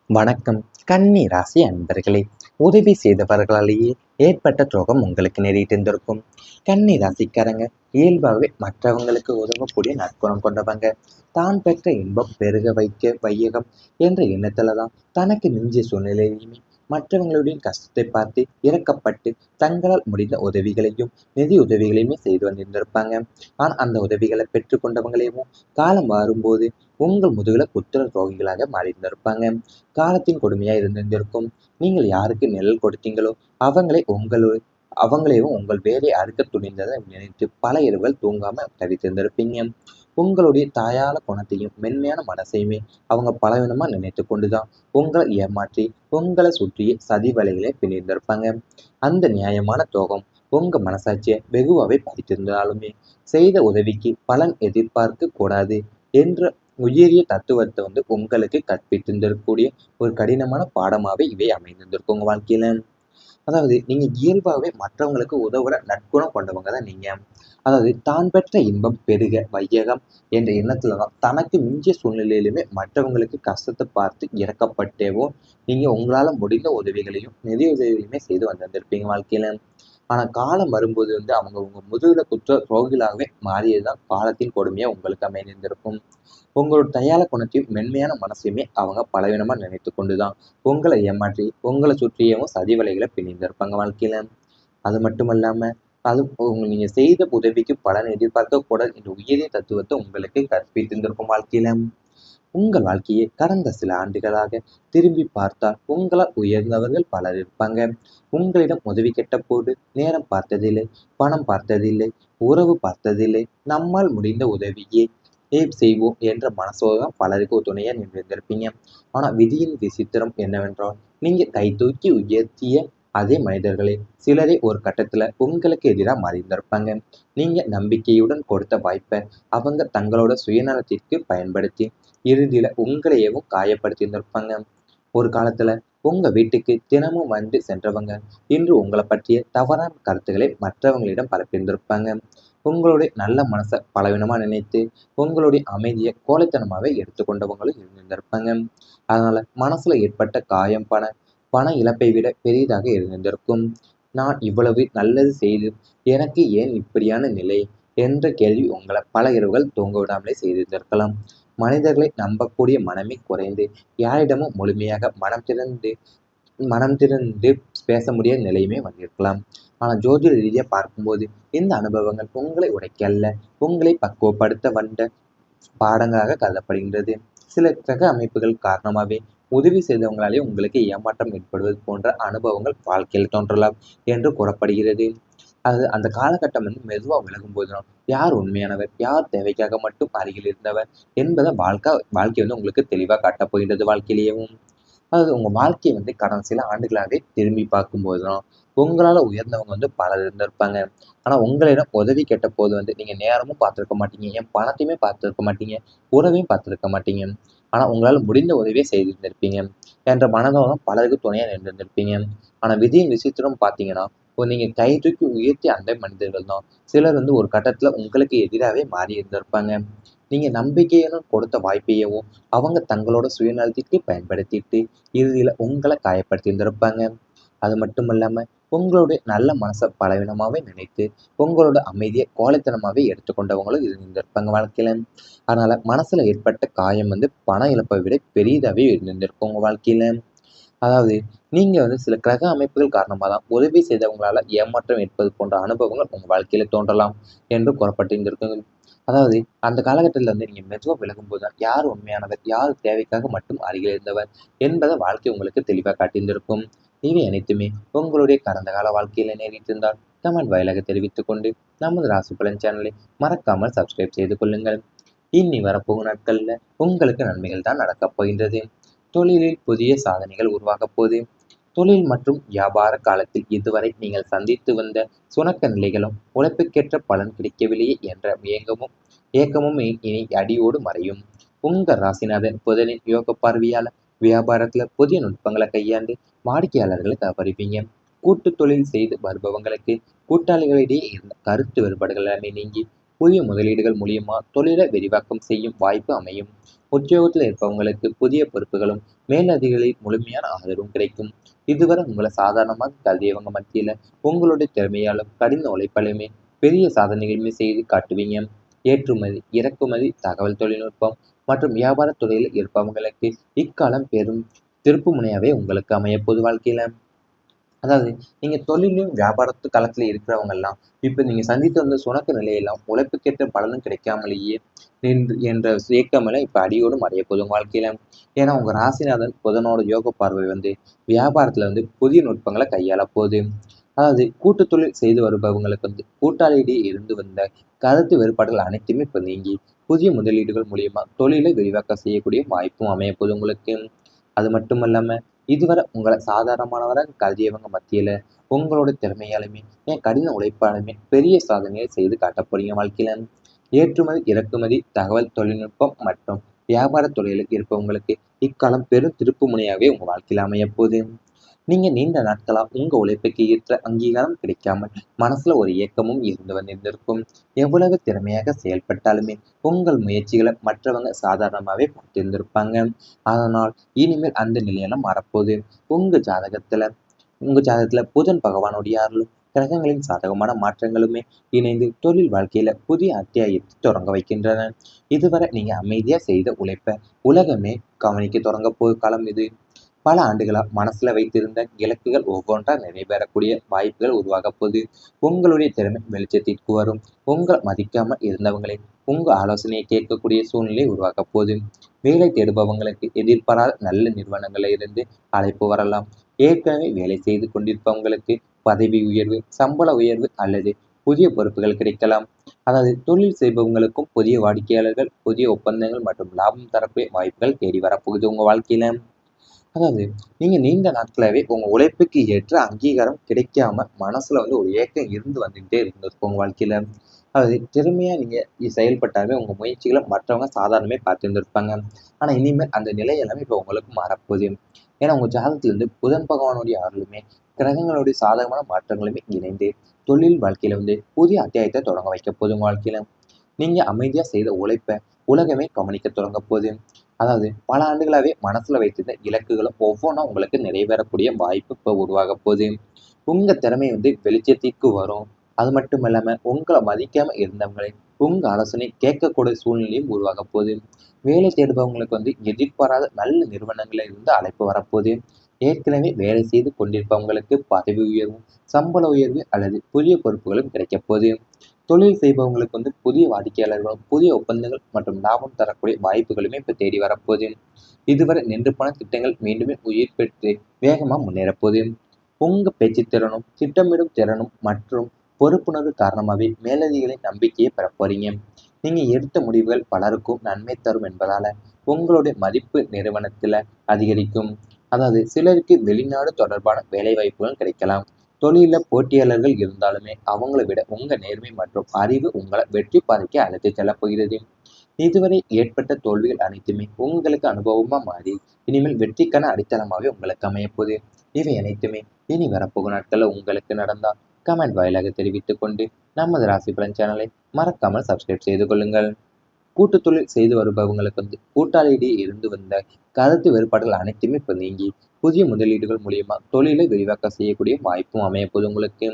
வணக்கம். கன்னி ராசி அன்பர்களே, உதவி செய்தவர்களாலேயே ஏற்பட்ட துரோகம் உங்களுக்கு நேரிட்டிருந்திருக்கும். கன்னி ராசிக்காரங்க இயல்பாகவே மற்றவங்களுக்கு உதவக்கூடிய நற்குணம் கொண்டவங்க. தான் பெற்ற இன்பம் பெருக வைக்க வையகம் என்ற எண்ணத்துலதான் தனக்கு மிஞ்சிய சூழ்நிலையிலுமே மற்றவங்களுடைய கஷ்டத்தை பார்த்து இறக்கப்பட்டு தங்களால் முடிந்த உதவிகளையும் நிதி உதவிகளையுமே செய்து வந்திருந்திருப்பாங்க. ஆனா அந்த உதவிகளை பெற்றுக்கொண்டவங்களையும் காலம் வரும்போது உங்கள் முதுகுல குத்துற துரோகிகளாக மாறியிருந்திருப்பாங்க. காலத்தின் கொடுமையா இருந்திருந்திருக்கும். நீங்கள் யாருக்கு நிழல் கொடுத்தீங்களோ அவங்களையும் உங்கள் வேலையை அறுக்க துணிந்ததை நினைத்து பல இரவுகள் தூங்காம தவித்திருந்திருப்பீங்க. உங்களுடைய தாயால குணத்தையும் மென்மையான மனசையுமே அவங்க பலவீனமா நினைத்து கொண்டுதான் உங்களை ஏமாற்றி உங்களை சுற்றிய சதி வலைகளை பின்னிருந்திருப்பாங்க. அந்த நியாயமான துரோகம் உங்க மனசாட்சியை வெகுவாவே பாதித்திருந்தாலுமே செய்த உதவிக்கு பலன் எதிர்பார்க்க கூடாது என்ற உயரிய தத்துவத்தை உங்களுக்கு கற்பித்திருந்திருக்கக்கூடிய ஒரு கடினமான பாடமாவே இவை அமைந்திருந்திருக்கும் உங்க வாழ்க்கையில. அதாவது நீங்க இயல்பாகவே மற்றவங்களுக்கு உதவுற நற்குணம் கொண்டவங்க தான் நீங்க. அதாவது தான் பெற்ற இன்பம் பெருக வையகம் என்ற எண்ணத்துலதான் தனக்கு மிஞ்சிய சூழ்நிலையிலுமே மற்றவங்களுக்கு கஷ்டத்தை பார்த்து இறக்கப்பட்டேவோ நீங்க உங்களால முடிந்த உதவிகளையும் நிதி உதவிகளையுமே செய்து வந்திருந்திருப்பீங்க வாழ்க்கையில. ஆனா காலம் வரும்போது அவங்க உங்க முதுகுல குற்ற துரோகிகளாகவே மாறியதுதான் காலத்தின் கொடுமையா உங்களுக்கு அமைந்திருந்திருக்கும். உங்களோட தயால குணத்தையும் மென்மையான மனசையுமே அவங்க பலவீனமா நினைத்து கொண்டுதான் உங்களை ஏமாற்றி உங்களை சுற்றியவும் சதி வலைகளை பின்னிருந்திருப்பாங்க வாழ்க்கையில. அது மட்டுமல்லாம நீங்க செய்த உதவிக்கு பலன் எதிர்பார்க்க கூடாது என்ற உயரிய தத்துவத்தை உங்களுக்கு கற்பித்திருந்திருக்கும் வாழ்க்கையில. உங்கள் வாழ்க்கையை கடந்த சில ஆண்டுகளாக திரும்பி பார்த்தால் உங்களால் உயர்ந்தவர்கள் பலர் இருப்பாங்க. உங்களிடம் உதவி கேட்ட போது நேரம் பார்த்ததில்லை, பணம் பார்த்ததில்லை, உறவு பார்த்ததில்லை, நம்மால் முடிந்த உதவியே செய்வோம் என்ற மனசோதான் பலருக்கு துணையா நின்றிருந்திருப்பீங்க. ஆனா விதியின் விசித்திரம் என்னவென்றால் நீங்க கை தூக்கி உயர்த்திய அதே மனிதர்களே சிலரே ஒரு கட்டத்துல உங்களுக்கு எதிராக மாறியிருந்திருப்பாங்க. நீங்க நம்பிக்கையுடன் கொடுத்த வாய்ப்பை அவங்க தங்களோட சுயநலத்திற்கு பயன்படுத்தி இறுதியில உங்களையவும் காயப்படுத்தியிருந்திருப்பாங்க. ஒரு காலத்துல உங்க வீட்டுக்கு தினமும் வந்து சென்றவங்க இன்று உங்களை பற்றிய தவறான கருத்துக்களை மற்றவங்களிடம் பரப்பியிருந்திருப்பாங்க. உங்களுடைய நல்ல மனசை பலவீனமா நினைத்து உங்களுடைய அமைதியை கோழைத்தனமாவே எடுத்துக்கொண்டவங்களும் இருந்திருப்பாங்க. அதனால மனசுல ஏற்பட்ட காயம் பண இழப்பை விட பெரிதாக இருந்திருக்கும். நான் இவ்வளவு நல்லது செய்து எனக்கு ஏன் இப்படியான நிலை என்ற கேள்வி உங்களை பல இரவுகள் தூங்க விடாமலே செய்திருந்திருக்கலாம். மனிதர்களை நம்பக்கூடிய மனமே குறைந்து யாரிடமும் முழுமையாக மனம் திறந்து பேச முடியாத நிலையுமே வந்திருக்கலாம். ஆனா ஜோதிட ரீதியா பார்க்கும்போது இந்த அனுபவங்கள் உங்களை உடைக்க அல்ல, உங்களை பக்குவப்படுத்த வந்த பாடங்களாக கருதப்படுகின்றது. சில கிரக அமைப்புகள் காரணமாகவே உதவி செய்தவங்களாலே உங்களுக்கு ஏமாற்றம் ஏற்படுவது போன்ற அனுபவங்கள் வாழ்க்கையில் தோன்றலாம் என்று கூறப்படுகிறது. அது அந்த காலகட்டம் மெதுவா விலகும் போதுதான் யார் உண்மையானவர், யார் தேவைக்காக மட்டும் அருகில் இருந்தவர் என்பதை வாழ்க்கை உங்களுக்கு தெளிவா காட்டப் போகின்றது வாழ்க்கையிலேயும். அதாவது உங்க வாழ்க்கையை கடந்த சில ஆண்டுகளாகவே திரும்பி பார்க்கும்போதுதான் உங்களால உயர்ந்தவங்க பலர் இருந்திருப்பாங்க. ஆனா உங்களிடம் உதவி கேட்ட போது நீங்க நேரமும் பார்த்திருக்க மாட்டீங்க, என் பணத்தையுமே பார்த்திருக்க மாட்டீங்க, உறவையும் பார்த்திருக்க மாட்டீங்க. ஆனா உங்களால முடிந்த உதவியை செய்திருந்திருப்பீங்க என்ற மனதோரம் பலருக்கு துணையா நின்றிருந்திருப்பீங்க. ஆனா விதியின் விசித்திரம் பார்த்தீங்கன்னா நீங்க கை தூக்கி உயர்த்திய அந்த மனிதர்கள் தான் சிலர் ஒரு கட்டத்துல உங்களுக்கு எதிராகவே மாறி இருந்திருப்பாங்க. நீங்க நம்பிக்கையுடன் கொடுத்த வாய்ப்பையவும் அவங்க தங்களோட சுயநலத்திற்கு பயன்படுத்திட்டு இறுதியில உங்களை காயப்படுத்தி இருந்திருப்பாங்க. அது மட்டும் இல்லாம உங்களுடைய நல்ல மனசை பலவீனமாவே நினைத்து உங்களோட அமைதியை கோழைத்தனமாவே எடுத்துக்கொண்டவங்களும் இருந்திருப்பாங்க வாழ்க்கையில. அதனால மனசுல ஏற்பட்ட காயம் பண இழப்பை விட பெரிதாவே இருந்திருக்கும் உங்க வாழ்க்கையில. அதாவது நீங்க சில கிரக அமைப்புகள் காரணமா தான் உதவி செய்தவங்களால ஏமாற்றம் ஏற்பது போன்ற அனுபவங்கள் உங்க வாழ்க்கையில தோன்றலாம் என்று கூறப்பட்டிருந்திருக்கு. அதாவது அந்த காலகட்டத்துல நீங்க மெதுவா விலகும்போது தான் யார் உண்மையானவர், யார் தேவைக்காக மட்டும் அருகில் இருந்தவர் என்பதை வாழ்க்கை உங்களுக்கு தெளிவாக காட்டியிருந்திருக்கும். இவை அனைத்துமே உங்களுடைய கடந்த கால வாழ்க்கையில நேரிட்டிருந்தால் கமெண்ட் வாயிலாக தெரிவித்துக் கொண்டு நமது ராசி பலன் சேனலை மறக்காமல் சப்ஸ்கிரைப் செய்து கொள்ளுங்கள். இனி வரப்போகும் நாட்கள்ல உங்களுக்கு நன்மைகள் தான் நடக்கப் போகின்றது. தொழிலில் புதிய சாதனைகள் உருவாகப் போது தொழில் மற்றும் வியாபார காலத்தில் இதுவரை நீங்கள் சந்தித்து வந்த சுணக்க நிலைகளும் உழைப்புக்கேற்ற பலன் கிடைக்கவில்லையே என்ற ஏக்கமும் இனி அடியோடு மறையும். உங்க ராசிநாதன் புதனின் யோக பார்வையால வியாபாரத்துல புதிய நுட்பங்களை கையாண்டு வாடிக்கையாளர்களை கவரிப்பீங்க. கூட்டு தொழில் செய்து வருபவங்களுக்கு கூட்டாளிகளிடையே இருந்த கருத்து வேறுபாடுகள் எல்லாமே நீங்கி புதிய முதலீடுகள் மூலியமா தொழிலை விரிவாக்கம் செய்யும் வாய்ப்பு அமையும். உத்தியோகத்தில் இருப்பவங்களுக்கு புதிய பொறுப்புகளும் மேலதிகளின் முழுமையான ஆதரவும் கிடைக்கும். இதுவரை உங்களை சாதாரணமாக கருதியவங்க மத்தியில உங்களுடைய திறமையாலும் கடின உழைப்பாலுமே பெரிய சாதனைகளுமே செய்து காட்டுவீங்க. ஏற்றுமதி, இறக்குமதி, தகவல் தொழில்நுட்பம் மற்றும் வியாபார துறையில் இருப்பவங்களுக்கு இக்காலம் பெரும் திருப்பு முனையாவே உங்களுக்கு அமைய பொது வாழ்க்கையில. அதாவது நீங்க தொழிலும் வியாபாரத்து களத்துல இருக்கிறவங்கெல்லாம் இப்ப நீங்க சந்தித்து வந்த சுணக்க நிலையெல்லாம் உழைப்புக்கேற்ற பலனும் கிடைக்காமலேயே என்ற ஏக்கமெல்லாம் இப்ப அடியோடும் அடைய போதும் வாழ்க்கையில. ஏன்னா உங்க ராசிநாதன் புதனோட யோக பார்வை வியாபாரத்துல புதிய நுட்பங்களை கையாள போகுது. அதாவது கூட்டு தொழில் செய்து வருபவங்களுக்கு கூட்டாளியிடையே இருந்து வந்த கருத்து வேறுபாடுகள் அனைத்துமே இப்ப நீங்கி புதிய முதலீடுகள் மூலியமா தொழிலை விரிவாக்கம் செய்யக்கூடிய வாய்ப்பும் அமைய போகுது உங்களுக்கு. அது மட்டும் இல்லாம இதுவரை உங்களை சாதாரணமானவராக கருதியவங்க மத்தியில உங்களோட திறமையாலுமே கடின உழைப்பாலுமே பெரிய சாதனையை செய்து காட்ட போறீங்க வாழ்க்கையில. ஏற்றுமதி, இறக்குமதி, தகவல் தொழில்நுட்பம் மற்றும் வியாபார துறையில் இருப்பவங்களுக்கு இக்காலம் பெரும் திருப்பு முனையாகவே உங்க வாழ்க்கையில அமைய போகுது. நீங்க நீண்ட நாட்களா உங்க உழைப்புக்கு ஏற்ற அங்கீகாரம் கிடைக்காமல் மனசுல ஒரு ஏக்கமும் இருந்து வந்திருந்திருக்கும். எவ்வளவு திறமையாக செயல்பட்டாலுமே உங்கள் முயற்சிகளை மற்றவங்க சாதாரணமாவே பார்த்திருந்திருப்பாங்க. அதனால் இனிமேல் அந்த நிலையெல்லாம் மாறப்போகுது. உங்க ஜாதகத்துல உங்க ஜாதகத்துல புதன் பகவானுடைய அருளும் கிரகங்களின் சாதகமான மாற்றங்களுமே இணைந்து தொழில் வாழ்க்கையில புதிய அத்தியாயத்தை தொடங்க வைக்கின்றன. இதுவரை நீங்க அமைதியா செய்த உழைப்ப உலகமே கவனிக்க தொடங்க போகும் காலம் இது. பல ஆண்டுகளா மனசுல வைத்திருந்த இலக்குகள் ஒவ்வொன்றா நிறைவேறக்கூடிய வாய்ப்புகள் உருவாக போகுது. உங்களுடைய திறமை வெளிச்சத்திற்கு வரும். உங்களை மதிக்காம இருந்தவங்களே உங்க ஆலோசனையை கேட்கக்கூடிய சூழ்நிலை உருவாக்க போகுது. வேலை தேடுபவங்களுக்கு எதிர்பாராத நல்ல நிறுவனங்கள்ல இருந்து அழைப்பு வரலாம். ஏற்கனவே வேலை செய்து கொண்டிருப்பவங்களுக்கு பதவி உயர்வு, சம்பள உயர்வு அல்லது புதிய பொறுப்புகள் கிடைக்கலாம். அதாவது தொழில் செய்பவங்களுக்கும் புதிய வாடிக்கையாளர்கள், புதிய ஒப்பந்தங்கள் மற்றும் லாபம் தரக்கூடிய வாய்ப்புகள் தேடி வரப்போகுது உங்க வாழ்க்கையில. அதாவது நீங்க நீண்ட நாட்களாவே உங்க உழைப்புக்கு ஏற்ற அங்கீகாரம் கிடைக்காம மனசுல ஒரு ஏக்கம் இருந்து வந்துகிட்டே இருந்திருக்கும் உங்க வாழ்க்கையில. அதாவது திறமையா நீங்க செயல்பட்டாவே உங்க முயற்சிகளை மற்றவங்க சாதாரணமே பார்த்திருந்திருப்பாங்க. ஆனா இனிமேல் அந்த நிலை எல்லாமே இப்ப உங்களுக்கு மாறப்போகுது. ஏன்னா உங்க ஜாதகத்துல புதன் பகவானுடைய அருளுமே கிரகங்களுடைய சாதகமான மாற்றங்களுமே இணைந்து தொழில் வாழ்க்கையில புதிய அத்தியாயத்தை தொடங்க வைக்க போகுது உங்க வாழ்க்கையில. நீங்க அமைதியா செய்த உழைப்ப உலகமே கவனிக்க தொடங்க போகுது. அதாவது பல ஆண்டுகளாவே மனசுல வைத்திருந்த இலக்குகளும் ஒவ்வொன்றும் உங்களுக்கு நிறைவேறக்கூடிய வாய்ப்பு இப்ப உருவாக போகுது. உங்க திறமை வெளிச்சத்திற்கு வரும். அது மட்டும் இல்லாம உங்களை மதிக்காம இருந்தவங்களை உங்க ஆலோசனை கேட்கக்கூடிய சூழ்நிலையும் உருவாக போகுது. வேலை தேடுபவங்களுக்கு எதிர்பாராத நல்ல நிறுவனங்கள்ல இருந்து அழைப்பு வரப்போகுது. ஏற்கனவே வேலை செய்து கொண்டிருப்பவங்களுக்கு பதவி உயர்வும், சம்பள உயர்வு அல்லது புதிய பொறுப்புகளும் கிடைக்க போகுது. தொழில் செய்பவங்களுக்கு புதிய வாடிக்கையாளர்களும், புதிய ஒப்பந்தங்கள் மற்றும் லாபம் தரக்கூடிய வாய்ப்புகளுமே இப்ப தேடி வரப்போகுது. இதுவரை நின்று போன திட்டங்கள் மீண்டுமே உயிர் பெற்று வேகமா முன்னேறப்போகுது. உங்க பேச்சு திறனும், திட்டமிடும் திறனும் மற்றும் பொறுப்புணர்வு காரணமாகவே மேலதிகளின் நம்பிக்கையை பெற போறீங்க. நீங்க எடுத்த முடிவுகள் பலருக்கும் நன்மை தரும் என்பதால உங்களுடைய மதிப்பு நிறுவனத்துல அதிகரிக்கும். அதாவது சிலருக்கு வெளிநாடு தொடர்பான வேலை வாய்ப்புகள் கிடைக்கலாம். தொழில போட்டியாளர்கள் இருந்தாலுமே அவங்களை விட உங்க நேர்மை மற்றும் அறிவு உங்களை வெற்றி பாதைக்கு அழைத்து செல்லப் போகிறது. இதுவரை ஏற்பட்ட தோல்விகள் அனைத்துமே உங்களுக்கு அனுபவமா மாறி இனிமேல் வெற்றிக்கான அடித்தளமாகவே உங்களுக்கு அமையப்போகுது. இவை அனைத்துமே இனி வரப்போகும் நாட்கள்ல உங்களுக்கு நடந்தா கமெண்ட் வாயிலாக தெரிவித்துக் கொண்டு நமது ராசி பலன் சேனலை மறக்காமல் சப்ஸ்கிரைப் செய்து கொள்ளுங்கள். கூட்டு தொழில் செய்து வருபவங்களுக்கு கூட்டாளியிடையே இருந்து வந்த கருத்து வேறுபாடுகள் அனைத்துமே இப்ப நீங்கி புதிய முதலீடுகள் மூலியமா தொழிலை விரிவாக்கம் செய்யக்கூடிய வாய்ப்பும் அமையப்போகுது உங்களுக்கு.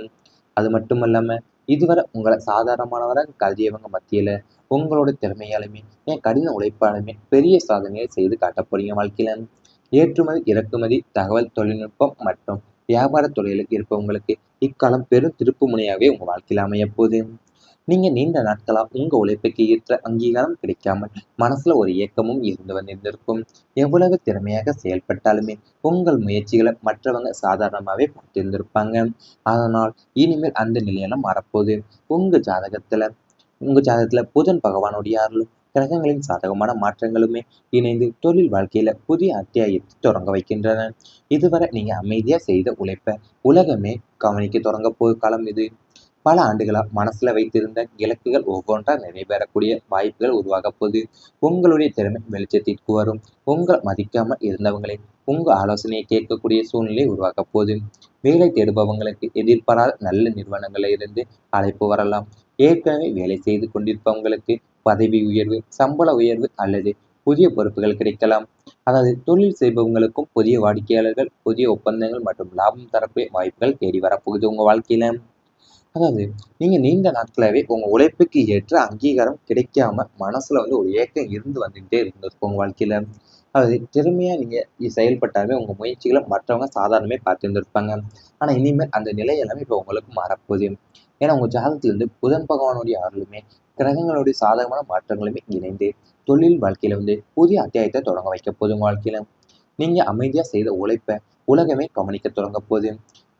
அது மட்டும் இல்லாம இதுவரை உங்களை சாதாரணமானவராக கருதியவங்க மத்தியில உங்களோட திறமையாலுமே கடின உழைப்பாலுமே பெரிய சாதனையை செய்து காட்ட போறீங்க வாழ்க்கையில. ஏற்றுமதி, இறக்குமதி, தகவல் தொழில்நுட்பம் மற்றும் வியாபார துறையில் இருப்பவங்களுக்கு இக்காலம் பெரும் திருப்பு முனையாகவே உங்க வாழ்க்கையில அமைய போகுது. நீங்க நீண்ட நாட்களா உங்க உழைப்புக்கு ஏற்ற அங்கீகாரம் கிடைக்காமல் மனசுல ஒரு ஏக்கமும் இருந்து வந்திருந்திருக்கும். எவ்வளவு திறமையாக செயல்பட்டாலுமே உங்கள் முயற்சிகளை மற்றவங்க சாதாரணமாவே பார்த்திருந்திருப்பாங்க. அதனால் இனிமேல் அந்த நிலையெல்லாம் மாறப்போகுது. உங்க ஜாதகத்துல புதன் பகவானுடைய அருளும் கிரகங்களின் சாதகமான மாற்றங்களுமே இணைந்து தொழில் வாழ்க்கையில புதிய அத்தியாயத்தை தொடங்க வைக்கின்றன. இதுவரை நீங்க அமைதியா செய்த உழைப்ப உலகமே கவனிக்க தொடங்க போகும் காலம் இது. பல ஆண்டுகளா மனசுல வைத்திருந்த இலக்குகள் ஒவ்வொன்றா நிறைவேறக்கூடிய வாய்ப்புகள் உருவாக போகுது. உங்களுடைய திறமை வெளிச்சத்திற்கு வரும். உங்களை மதிக்காம இருந்தவங்களே உங்க ஆலோசனையை கேட்கக்கூடிய சூழ்நிலை உருவாக்க போகுது. வேலை தேடுபவங்களுக்கு எதிர்பாராத நல்ல நிறுவனங்கள்ல இருந்து அழைப்பு வரலாம். ஏற்கனவே வேலை செய்து கொண்டிருப்பவங்களுக்கு பதவி உயர்வு, சம்பள உயர்வு அல்லது புதிய பொறுப்புகள் கிடைக்கலாம். அதாவது தொழில் செய்பவங்களுக்கும் புதிய வாடிக்கையாளர்கள், புதிய ஒப்பந்தங்கள் மற்றும் லாபம் தரக்கூடிய வாய்ப்புகள் தேடி வரப்போகுது உங்க வாழ்க்கையில. அதாவது நீங்க நீண்ட நாட்களாவே உங்க உழைப்புக்கு ஏற்ற அங்கீகாரம் கிடைக்காம மனசுல ஒரு ஏக்கம் வந்துகிட்டே இருந்திருக்கும் உங்க வாழ்க்கையில. அதாவது திறமையா நீங்க செயல்பட்டாலுமே உங்க முயற்சிகள மற்றவங்க சாதாரணமே பார்த்திருந்திருப்பாங்க. ஆனா இனிமேல் அந்த நிலை எல்லாமே இப்ப உங்களுக்கு மாறப்போகுது. ஏன்னா உங்க ஜாதகத்துல புதன் பகவானுடைய அருளுமே, கிரகங்களுடைய சாதகமான மாற்றங்களுமே இணைந்து தொழில் வாழ்க்கையில புதிய அத்தியாயத்த தொடங்க வைக்க போகுது உங்க வாழ்க்கையில. நீங்க அமைதியா செய்த உழைப்ப உலகமே கவனிக்க தொடங்க போகுது.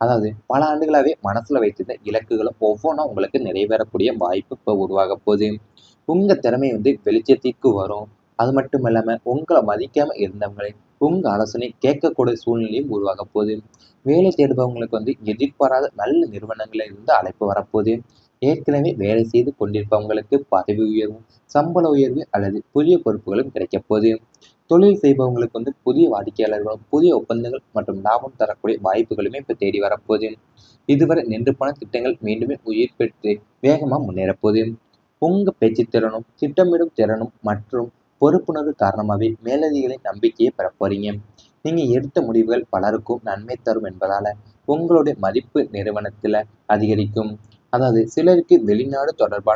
அதாவது பல ஆண்டுகளாவே மனசுல வைத்திருந்த இலக்குகளும் ஒவ்வொன்னா உங்களுக்கு நிறைவேறக்கூடிய வாய்ப்பு இப்ப உருவாக போகுது. உங்க திறமை வெளிச்சத்திற்கு வரும். அது மட்டும் இல்லாம உங்கள மதிக்காம இருந்தவங்களே உங்க ஆலோசனை கேட்கக்கூடிய சூழ்நிலையும் உருவாக போகுது. வேலை தேடுபவங்களுக்கு எதிர்பாராத நல்ல நிறுவனங்கள்ல இருந்து அழைப்பு வரப்போகுது. ஏற்கனவே வேலை செய்து கொண்டிருப்பவங்களுக்கு பதவி உயர்வும், சம்பள உயர்வு அல்லது புதிய பொறுப்புகளும் கிடைக்கப் போகுது. தொழில் செய்பவங்களுக்கு புதிய வாடிக்கையாளர்களும், புதிய ஒப்பந்தங்கள் மற்றும் லாபம் தரக்கூடிய வாய்ப்புகளுமே இப்ப தேடி வரப்போகுது. இதுவரை நின்று போன திட்டங்கள் மீண்டுமே உயிர் பெற்று வேகமா முன்னேறப் போகுது. உங்க பேச்சுத் திறனும், திட்டமிடும் திறனும் மற்றும் பொறுப்புணர்வு காரணமாவே மேலதிகளின் நம்பிக்கையை பெறப் போறீங்க. நீங்க எடுத்த முடிவுகள் பலருக்கும் நன்மை தரும் என்பதால உங்களுடைய மதிப்பு நிறுவனத்துல அதிகரிக்கும். அதாவது சிலருக்கு வெளிநாடு தொடர்பான